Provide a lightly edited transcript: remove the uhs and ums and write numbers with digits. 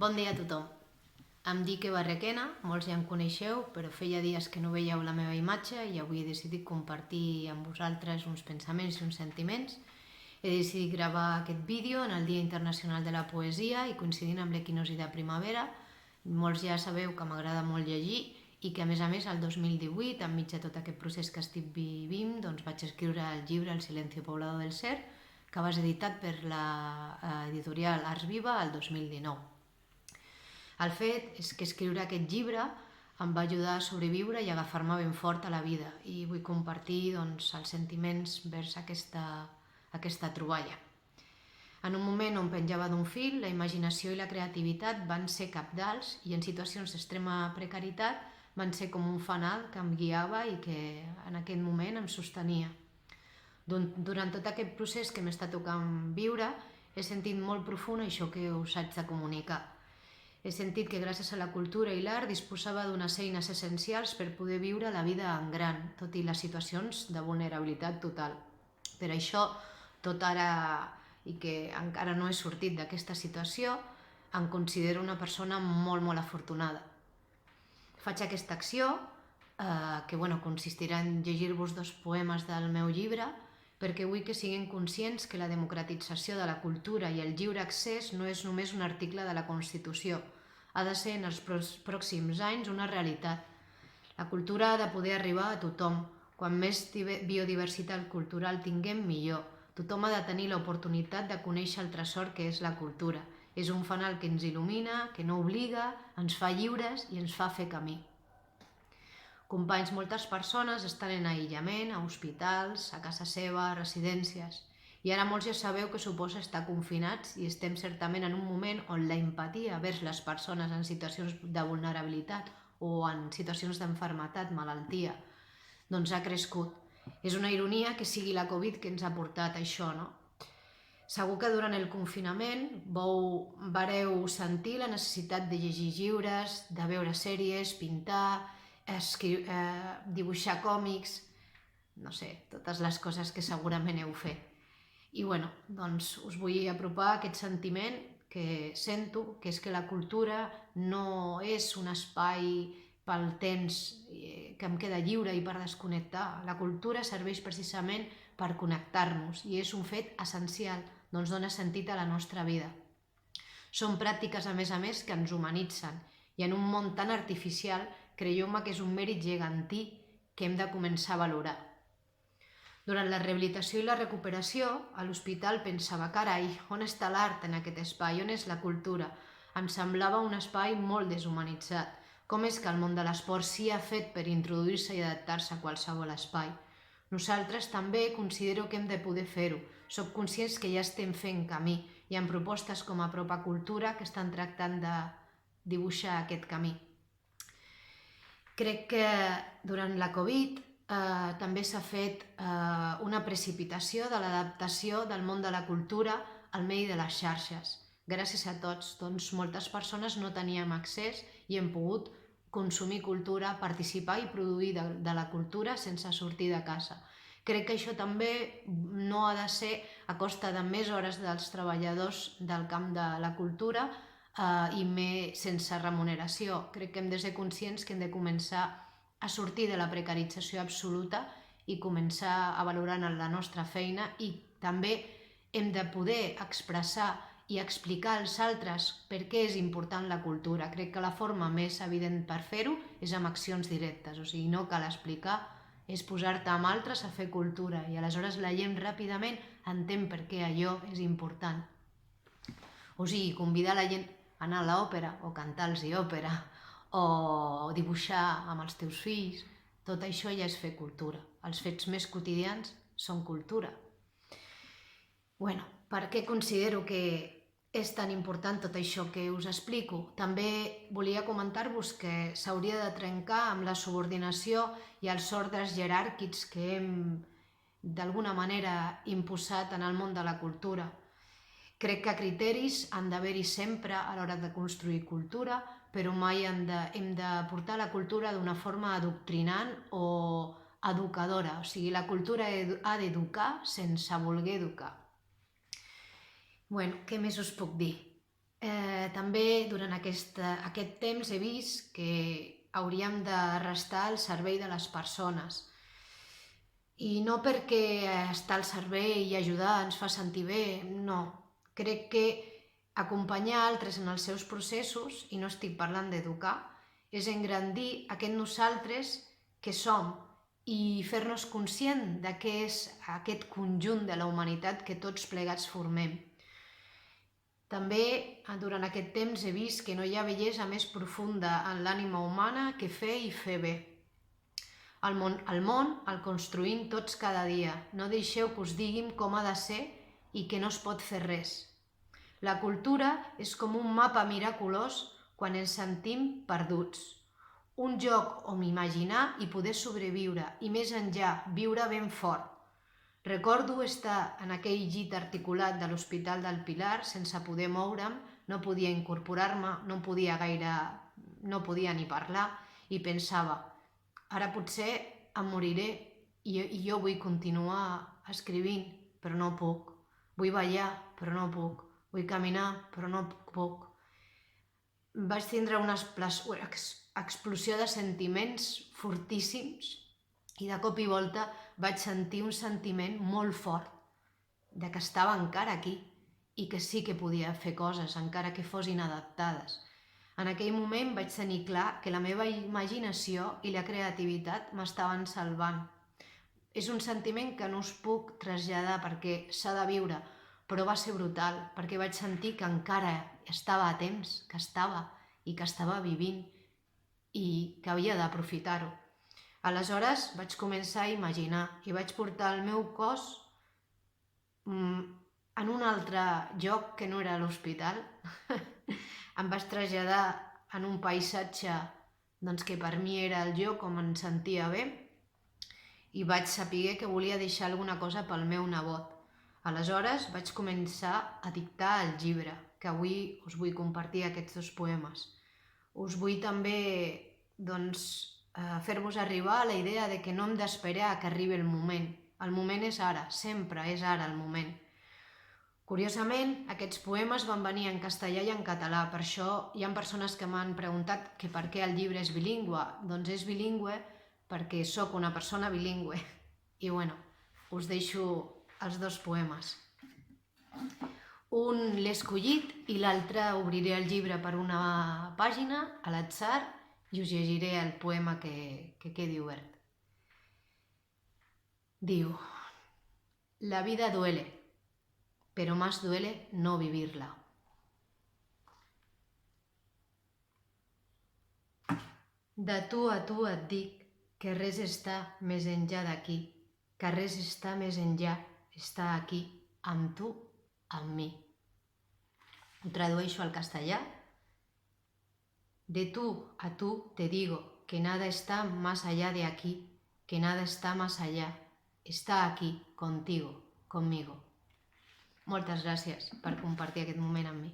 Bon dia a tothom. Em dic Eva Requena, molts ja em coneixeu, però feia dies que no veieu la meva imatge i avui he decidit compartir amb vosaltres uns pensaments i uns sentiments. He decidit gravar aquest vídeo en el Dia Internacional de la Poesia i coincidint amb l'equinoci de primavera. Molts ja sabeu que m'agrada molt llegir i que a més el 2018, enmig de tot aquest procés que estic vivint, doncs vaig escriure el llibre El silencio poblado del ser, que va ser editat per l'editorial Arts Viva el 2019. El fet és que escriure aquest llibre em va ajudar a sobreviure i a agafar-me ben fort a la vida i vull compartir els sentiments vers aquesta troballa. En un moment on penjava d'un fil, la imaginació i la creativitat van ser cabdals i en situacions d'extrema precarietat van ser com un fanal que em guiava i que en aquest moment em sostenia. Durant tot aquest procés que m'està tocant viure, he sentit molt profund això que us haig de comunicar. He sentit que gràcies a la cultura i l'art disposava d'unes eines essencials per poder viure la vida en gran, tot i les situacions de vulnerabilitat total. Per això, tot ara i que encara no he sortit d'aquesta situació, em considero una persona molt afortunada. Faig aquesta acció, que consistirà en llegir-vos 2 poemes del meu llibre, perquè vull que siguin conscients que la democratització de la cultura i el lliure accés no és només un article de la Constitució, ha de ser en els pròxims anys una realitat. La cultura ha de poder arribar a tothom. Quan més biodiversitat cultural tinguem, millor. Tothom ha de tenir l'oportunitat de conèixer el tresor que és la cultura. És un fanal que ens il·lumina, que no obliga, ens fa lliures i ens fa fer camí. Companys, moltes persones estan en aïllament, a hospitals, a casa seva, a residències. I ara molts ja sabeu que suposa estar confinats i estem certament en un moment on la empatia vers les persones en situacions de vulnerabilitat o en situacions d'enfermetat, malaltia, doncs ha crescut. És una ironia que sigui la Covid que ens ha portat això, no? Segur que durant el confinament vareu sentir la necessitat de llegir llibres, de veure sèries, pintar, dibuixar còmics, no sé, totes les coses que segurament heu fet. I us vull apropar aquest sentiment que sento, que és que la cultura no és un espai pel temps que em queda lliure i per desconnectar. La cultura serveix precisament per connectar-nos i és un fet essencial, dona sentit a la nostra vida. Són pràctiques, a més, que ens humanitzen i en un món tan artificial, creieu-me que és un mèrit gegantí que hem de començar a valorar. Durant la rehabilitació i la recuperació, a l'hospital pensava, carai, on està l'art en aquest espai? On és la cultura? Em semblava un espai molt deshumanitzat. Com és que el món de l'esport s'hi ha fet per introduir-se i adaptar-se a qualsevol espai? Nosaltres també considero que hem de poder fer-ho. Soc conscients que ja estem fent camí. Hi ha propostes com Apropa Cultura que estan tractant de dibuixar aquest camí. Crec que durant la Covid també s'ha fet una precipitació de l'adaptació del món de la cultura al medi de les xarxes. Gràcies a tots, moltes persones no teníem accés i hem pogut consumir cultura, participar i produir de la cultura sense sortir de casa. Crec que això també no ha de ser a costa de més hores dels treballadors del camp de la cultura i sense remuneració. Crec que hem de ser conscients que hem de començar a sortir de la precarització absoluta i començar a valorar la nostra feina i també hem de poder expressar i explicar als altres per què és important la cultura. Crec que la forma més evident per fer-ho és amb accions directes, o sigui, no cal explicar, és posar-te amb altres a fer cultura i aleshores la gent ràpidament entén per què allò és important. O sigui, convidar la gent a anar a l'òpera o cantar-los òpera o dibuixar amb els teus fills, tot això ja és fer cultura. Els fets més quotidians són cultura. Per què considero que és tan important tot això que us explico? També volia comentar-vos que s'hauria de trencar amb la subordinació i els ordres jeràrquics que hem d'alguna manera imposat en el món de la cultura. Crec que criteris han d'haver-hi sempre a l'hora de construir cultura, però mai hem de portar la cultura d'una forma adoctrinant o educadora. O sigui, la cultura ha d'educar sense voler educar. Què més us puc dir? També durant aquest temps he vist que hauríem de restar al servei de les persones. I no perquè estar al servei i ajudar ens fa sentir bé, no. Crec que acompanyar altres en els seus processos, i no estic parlant d'educar, és engrandir aquest nosaltres que som i fer-nos conscient de què és aquest conjunt de la humanitat que tots plegats formem. També durant aquest temps he vist que no hi ha bellesa més profunda en l'ànima humana que fer i fer bé. El món el construïm tots cada dia. No deixeu que us diguin com ha de ser i que no es pot fer res. La cultura és com un mapa miraculós quan ens sentim perduts. Un joc on imaginar i poder sobreviure i més enllà viure ben fort. Recordo estar en aquell llit articulat de l'Hospital del Pilar sense poder moure'm, no podia incorporar-me, no podia ni parlar i pensava, ara potser em moriré i jo vull continuar escrivint, però no puc. Vull ballar, però no puc. Vull caminar, però no puc. Vaig tindre una explosió de sentiments fortíssims i de cop i volta vaig sentir un sentiment molt fort de que estava encara aquí i que sí que podia fer coses, encara que fos inadaptades. En aquell moment vaig tenir clar que la meva imaginació i la creativitat m'estaven salvant. És un sentiment que no us puc traslladar perquè s'ha de viure, però va ser brutal, perquè vaig sentir que encara estava a temps, que estava vivint i que havia d'aprofitar-ho. Aleshores vaig començar a imaginar i vaig portar el meu cos en un altre lloc que no era l'hospital. Em vaig traslladar en un paisatge que per mi era el lloc on em sentia bé i vaig saber que volia deixar alguna cosa pel meu nebot. Aleshores vaig començar a dictar el llibre, que avui us vull compartir aquests 2 poemes. Us vull també fer-vos arribar a la idea de que no hem d'esperar que arribi el moment. El moment és ara, sempre és ara el moment. Curiosament, aquests poemes van venir en castellà i en català, per això hi ha persones que m'han preguntat que per què el llibre és bilingüe. Doncs és bilingüe perquè sóc una persona bilingüe. I us deixo els 2 poemes. Un l'he escollit i l'altre obriré el llibre per una pàgina a l'atzar i us llegiré el poema que quedi obert. Diu: la vida duele, pero más duele no vivirla. De tu a tu et dic que res està més enllà d'aquí, que res està més enllà, està aquí, amb tu, amb mi. Ho tradueixo al castellà. De tú a tú te digo que nada está más allá de aquí, que nada está más allá, está aquí, contigo, conmigo. Moltes gràcies per compartir aquest moment amb mi.